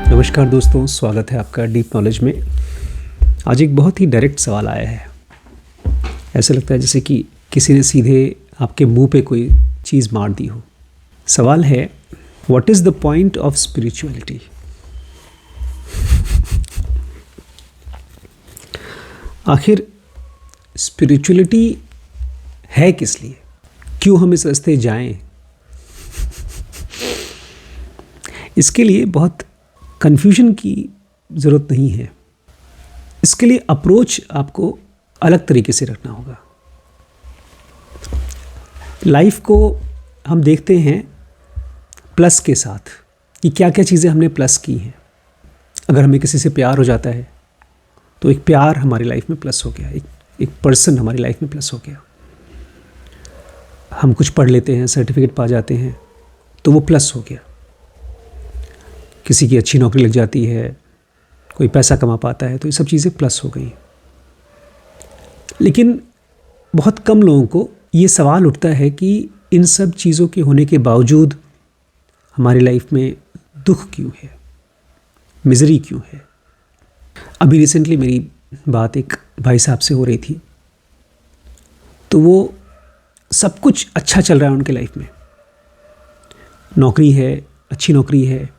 नमस्कार दोस्तों, स्वागत है आपका डीप नॉलेज में। आज एक बहुत ही डायरेक्ट सवाल आया है। ऐसा लगता है जैसे कि किसी ने सीधे आपके मुंह पे कोई चीज़ मार दी हो। सवाल है, what is the point of spirituality? आखिर स्पिरिचुअलिटी है किस लिए? क्यों हम इस रास्ते जाएं? इसके लिए बहुत कन्फ्यूजन की ज़रूरत नहीं है। इसके लिए अप्रोच आपको अलग तरीके से रखना होगा। लाइफ को हम देखते हैं प्लस के साथ कि क्या क्या चीज़ें हमने प्लस की हैं। अगर हमें किसी से प्यार हो जाता है तो एक प्यार हमारी लाइफ में प्लस हो गया, एक पर्सन हमारी लाइफ में प्लस हो गया। हम कुछ पढ़ लेते हैं, सर्टिफिकेट पा जाते हैं तो वो प्लस हो गया। किसी की अच्छी नौकरी लग जाती है, कोई पैसा कमा पाता है, तो ये सब चीज़ें प्लस हो गई। लेकिन बहुत कम लोगों को ये सवाल उठता है कि इन सब चीज़ों के होने के बावजूद हमारी लाइफ में दुख क्यों है, मिजरी क्यों है। अभी रिसेंटली मेरी बात एक भाई साहब से हो रही थी, तो वो सब कुछ अच्छा चल रहा है उनके लाइफ में। नौकरी है, अच्छी नौकरी है,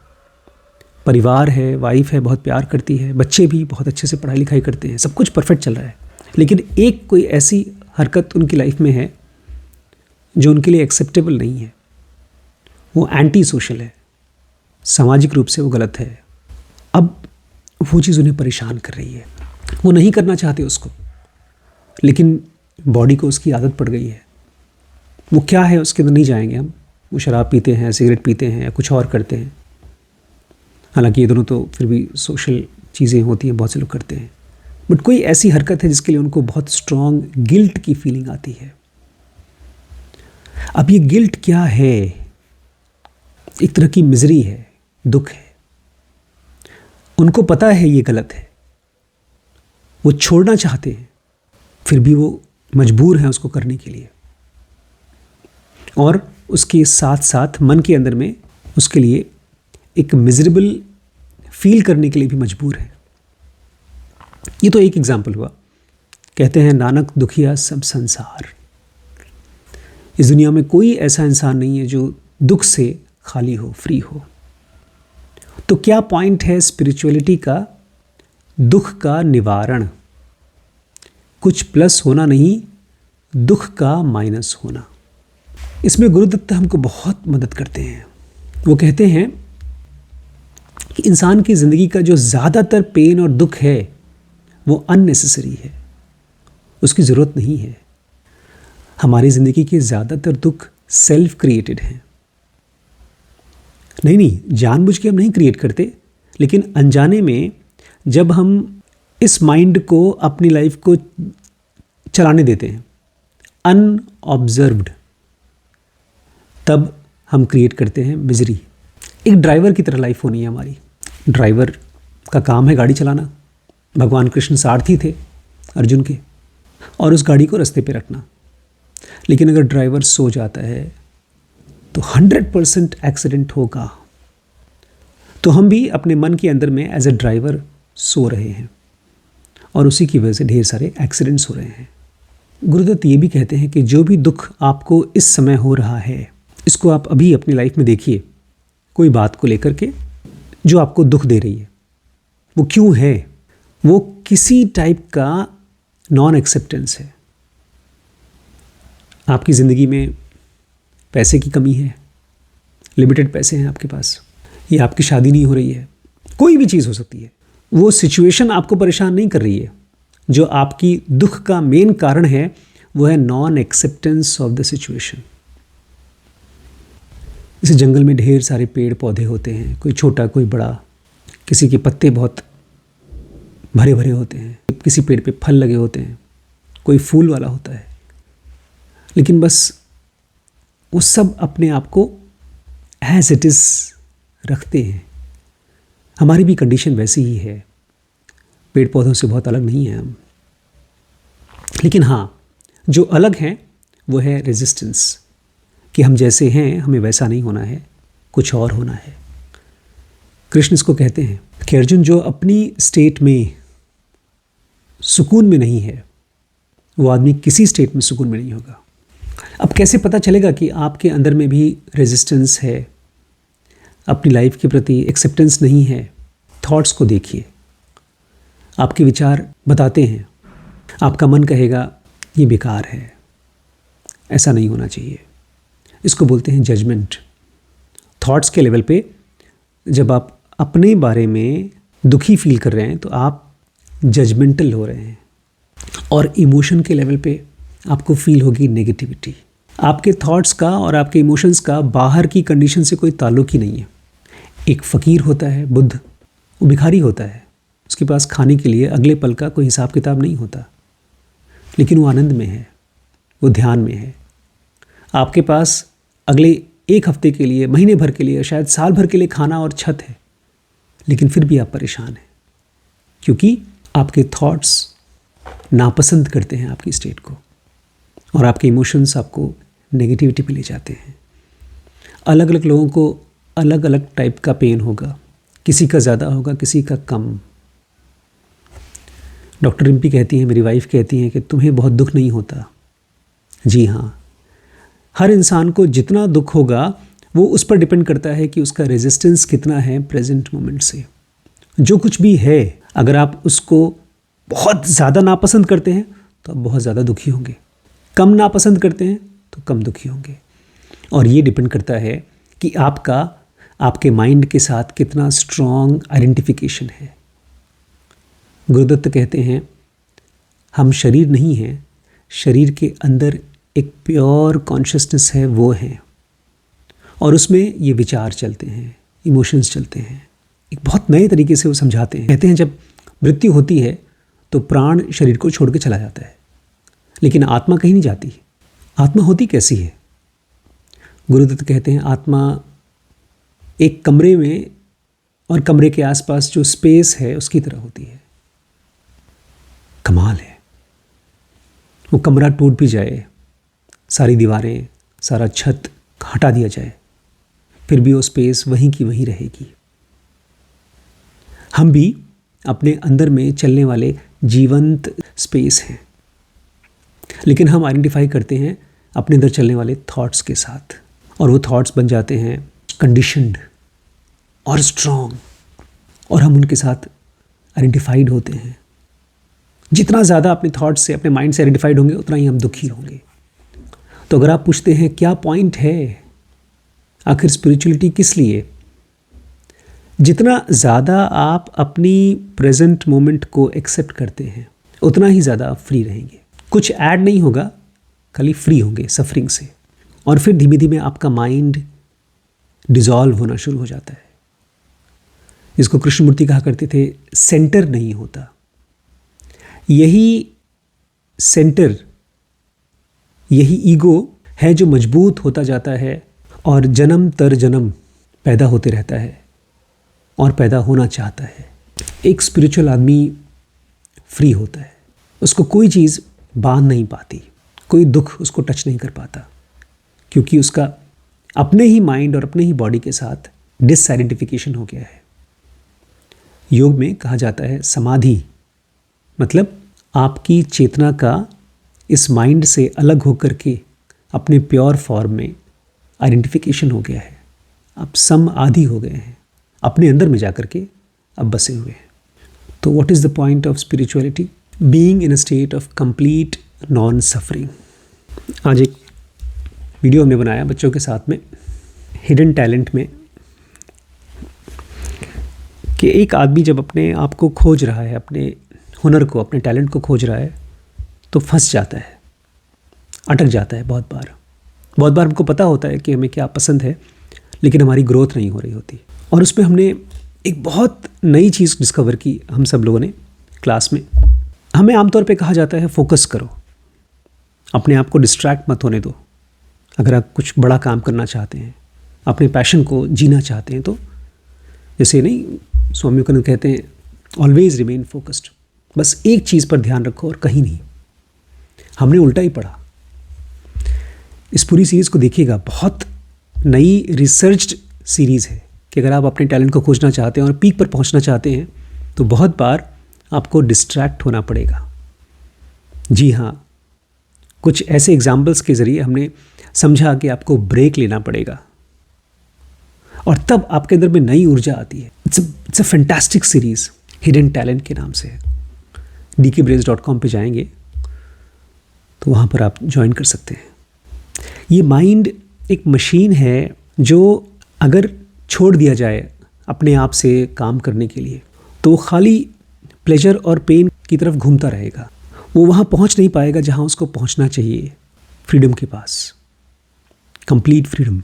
परिवार है, वाइफ है, बहुत प्यार करती है, बच्चे भी बहुत अच्छे से पढ़ाई लिखाई करते हैं, सब कुछ परफेक्ट चल रहा है। लेकिन एक कोई ऐसी हरकत उनकी लाइफ में है जो उनके लिए एक्सेप्टेबल नहीं है। वो एंटी सोशल है, सामाजिक रूप से वो गलत है। अब वो चीज़ उन्हें परेशान कर रही है। वो नहीं करना चाहते उसको, लेकिन बॉडी को उसकी आदत पड़ गई है। वो क्या है उसके अंदर नहीं जाएंगे हम। वो शराब पीते हैं, सिगरेट पीते हैं या कुछ और करते हैं। हालांकि ये दोनों तो फिर भी सोशल चीज़ें होती हैं, बहुत से लोग करते हैं। बट कोई ऐसी हरकत है जिसके लिए उनको बहुत स्ट्रॉन्ग गिल्ट की फीलिंग आती है। अब ये गिल्ट क्या है? एक तरह की मिजरी है, दुख है। उनको पता है ये गलत है, वो छोड़ना चाहते हैं, फिर भी वो मजबूर हैं उसको करने के लिए। और उसके साथ साथ मन के अंदर में उसके लिए एक मिजरेबल फील करने के लिए भी मजबूर है। ये तो एक एग्जाम्पल हुआ। कहते हैं नानक दुखिया सब संसार। इस दुनिया में कोई ऐसा इंसान नहीं है जो दुख से खाली हो, फ्री हो। तो क्या पॉइंट है स्पिरिचुअलिटी का? दुख का निवारण, कुछ प्लस होना नहीं, दुख का माइनस होना। इसमें गुरुदत्त हमको बहुत मदद करते हैं। वो कहते हैं कि इंसान की ज़िंदगी का जो ज़्यादातर पेन और दुख है वो अननेसेसरी है, उसकी ज़रूरत नहीं है। हमारी ज़िंदगी के ज़्यादातर दुख सेल्फ क्रिएटेड हैं। नहीं, जानबूझ के हम नहीं क्रिएट करते, लेकिन अनजाने में जब हम इस माइंड को, अपनी लाइफ को चलाने देते हैं अनऑब्जर्व्ड, तब हम क्रिएट करते हैं मिजरी। एक ड्राइवर की तरह लाइफ होनी है हमारी। ड्राइवर का काम है गाड़ी चलाना। भगवान कृष्ण सारथी थे अर्जुन के, और उस गाड़ी को रास्ते पे रखना। लेकिन अगर ड्राइवर सो जाता है तो 100% एक्सीडेंट होगा। तो हम भी अपने मन के अंदर में एज ए ड्राइवर सो रहे हैं, और उसी की वजह से ढेर सारे एक्सीडेंट्स हो रहे हैं। गुरुदत्त ये भी कहते हैं कि जो भी दुख आपको इस समय हो रहा है, इसको आप अभी अपनी लाइफ में देखिए। कोई बात को लेकर के जो आपको दुख दे रही है, वो क्यों है? वो किसी टाइप का नॉन एक्सेप्टेंस है। आपकी ज़िंदगी में पैसे की कमी है, लिमिटेड पैसे हैं आपके पास, या आपकी शादी नहीं हो रही है, कोई भी चीज़ हो सकती है। वो सिचुएशन आपको परेशान नहीं कर रही है। जो आपकी दुख का मेन कारण है वो है non acceptance of the situation. जैसे जंगल में ढेर सारे पेड़ पौधे होते हैं, कोई छोटा कोई बड़ा। किसी के पत्ते बहुत भरे भरे होते हैं, किसी पेड़ पे फल लगे होते हैं, कोई फूल वाला होता है। लेकिन बस वो सब अपने आप को एज इट इज़ रखते हैं। हमारी भी कंडीशन वैसी ही है। पेड़ पौधों से बहुत अलग नहीं है हम। लेकिन हाँ, जो अलग हैं वो है रेजिस्टेंस, कि हम जैसे हैं हमें वैसा नहीं होना है, कुछ और होना है। कृष्ण इसको कहते हैं कि अर्जुन, जो अपनी स्टेट में सुकून में नहीं है वो आदमी किसी स्टेट में सुकून में नहीं होगा। अब कैसे पता चलेगा कि आपके अंदर में भी रेजिस्टेंस है, अपनी लाइफ के प्रति एक्सेप्टेंस नहीं है? थॉट्स को देखिए, आपके विचार बताते हैं। आपका मन कहेगा ये बेकार है, ऐसा नहीं होना चाहिए। इसको बोलते हैं जजमेंट। थॉट्स के लेवल पे जब आप अपने बारे में दुखी फील कर रहे हैं तो आप जजमेंटल हो रहे हैं, और इमोशन के लेवल पे आपको फील होगी नेगेटिविटी। आपके थॉट्स का और आपके इमोशंस का बाहर की कंडीशन से कोई ताल्लुक ही नहीं है। एक फ़कीर होता है बुद्ध, वो भिखारी होता है, उसके पास खाने के लिए अगले पल का कोई हिसाब किताब नहीं होता, लेकिन वो आनंद में है, वो ध्यान में है। आपके पास अगले एक हफ्ते के लिए, महीने भर के लिए, शायद साल भर के लिए खाना और छत है, लेकिन फिर भी आप परेशान हैं, क्योंकि आपके थॉट्स नापसंद करते हैं आपकी स्टेट को, और आपके इमोशंस आपको नेगेटिविटी पे ले जाते हैं। अलग अलग लोगों को अलग अलग टाइप का पेन होगा, किसी का ज़्यादा होगा, किसी का कम। डॉक्टर रिम्पी कहती हैं, मेरी वाइफ कहती हैं कि तुम्हें बहुत दुख नहीं होता। जी हाँ, हर इंसान को जितना दुख होगा वो उस पर डिपेंड करता है कि उसका रेजिस्टेंस कितना है प्रेजेंट मोमेंट से। जो कुछ भी है, अगर आप उसको बहुत ज़्यादा नापसंद करते हैं तो आप बहुत ज़्यादा दुखी होंगे, कम नापसंद करते हैं तो कम दुखी होंगे। और ये डिपेंड करता है कि आपका आपके माइंड के साथ कितना स्ट्रॉन्ग आइडेंटिफिकेशन है। गुरुदत्त कहते हैं, हम शरीर नहीं हैं, शरीर के अंदर एक प्योर कॉन्शियसनेस है, वो है, और उसमें ये विचार चलते हैं, इमोशंस चलते हैं। एक बहुत नए तरीके से वो समझाते हैं। कहते हैं जब मृत्यु होती है तो प्राण शरीर को छोड़ के चला जाता है, लेकिन आत्मा कहीं नहीं जाती। आत्मा होती कैसी है? गुरुदत्त कहते हैं, आत्मा एक कमरे में और कमरे के आसपास जो स्पेस है उसकी तरह होती है। कमाल है। वो कमरा टूट भी जाए, सारी दीवारें, सारा छत हटा दिया जाए, फिर भी वो स्पेस वहीं की वहीं रहेगी। हम भी अपने अंदर में चलने वाले जीवंत स्पेस हैं, लेकिन हम आइडेंटिफाई करते हैं अपने अंदर चलने वाले थॉट्स के साथ, और वो थॉट्स बन जाते हैं कंडीशन्ड और स्ट्रॉन्ग, और हम उनके साथ आइडेंटिफाइड होते हैं। जितना ज़्यादा अपने थॉट्स से, अपने माइंड से आइडेंटिफाइड होंगे, उतना ही हम दुखी होंगे। तो अगर आप पूछते हैं क्या पॉइंट है, आखिर स्पिरिचुअलिटी किस लिए? जितना ज़्यादा आप अपनी प्रेजेंट मोमेंट को एक्सेप्ट करते हैं, उतना ही ज़्यादा आप फ्री रहेंगे। कुछ ऐड नहीं होगा, खाली फ्री होंगे सफरिंग से, और फिर धीमे धीमे आपका माइंड डिसॉल्व होना शुरू हो जाता है। जिसको कृष्णमूर्ति कहा करते थे, सेंटर नहीं होता। यही सेंटर, यही ईगो है जो मजबूत होता जाता है और जन्म तर जन्म पैदा होते रहता है और पैदा होना चाहता है। एक स्पिरिचुअल आदमी फ्री होता है, उसको कोई चीज़ बांध नहीं पाती, कोई दुख उसको टच नहीं कर पाता, क्योंकि उसका अपने ही माइंड और अपने ही बॉडी के साथ डिसआइडेंटिफिकेशन हो गया है। योग में कहा जाता है समाधि, मतलब आपकी चेतना का इस माइंड से अलग होकर के अपने प्योर फॉर्म में आइडेंटिफिकेशन हो गया है। आप समाधि हो गए हैं, अपने अंदर में जाकर के अब बसे हुए हैं। तो what is the point of spirituality? Being in a state of complete non suffering. आज एक वीडियो हमने बनाया बच्चों के साथ में, हिडन टैलेंट में, कि एक आदमी जब अपने आप को खोज रहा है, अपने हुनर को, अपने टैलेंट को खोज रहा है, तो फंस जाता है, अटक जाता है। बहुत बार हमको पता होता है कि हमें क्या पसंद है, लेकिन हमारी ग्रोथ नहीं हो रही होती। और उसमें हमने एक बहुत नई चीज़ डिस्कवर की, हम सब लोगों ने क्लास में। हमें आमतौर पे कहा जाता है फोकस करो, अपने आप को डिस्ट्रैक्ट मत होने दो। अगर आप कुछ बड़ा काम करना चाहते हैं, अपने पैशन को जीना चाहते हैं, तो जैसे नहीं स्वामी विवेकानंद कहते हैं, ऑलवेज रिमेन फोकस्ड, बस एक चीज़ पर ध्यान रखो और कहीं नहीं। हमने उल्टा ही पढ़ा। इस पूरी सीरीज़ को देखिएगा, बहुत नई रिसर्च्ड सीरीज़ है कि अगर आप अपने टैलेंट को खोजना चाहते हैं और पीक पर पहुंचना चाहते हैं तो बहुत बार आपको डिस्ट्रैक्ट होना पड़ेगा। जी हाँ, कुछ ऐसे एग्जाम्पल्स के ज़रिए हमने समझा कि आपको ब्रेक लेना पड़ेगा और तब आपके अंदर में नई ऊर्जा आती है। It's a fantastic series, hidden talent के नाम से है। dkbrains.com पे जाएंगे तो वहाँ पर आप ज्वाइन कर सकते हैं। ये माइंड एक मशीन है जो अगर छोड़ दिया जाए अपने आप से काम करने के लिए तो वो खाली प्लेजर और पेन की तरफ घूमता रहेगा। वो वहाँ पहुँच नहीं पाएगा जहाँ उसको पहुँचना चाहिए, फ्रीडम के पास, कंप्लीट फ्रीडम।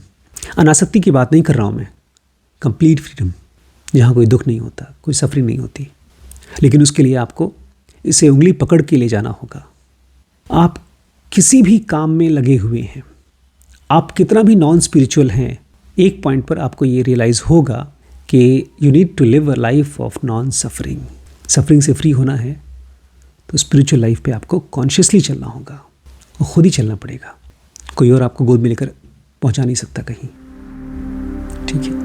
अनासक्ति की बात नहीं कर रहा हूँ मैं, कंप्लीट फ्रीडम, जहाँ कोई दुख नहीं होता, कोई सफरिंग नहीं होती। लेकिन उसके लिए आपको इसे उंगली पकड़ के ले जाना होगा। आप किसी भी काम में लगे हुए हैं, आप कितना भी नॉन स्पिरिचुअल हैं, एक पॉइंट पर आपको ये रियलाइज़ होगा कि you need to live a life of non suffering. Suffering से फ्री होना है तो स्पिरिचुअल लाइफ पे आपको कॉन्शियसली चलना होगा और ख़ुद ही चलना पड़ेगा। कोई और आपको गोद में लेकर पहुंचा नहीं सकता कहीं। ठीक है।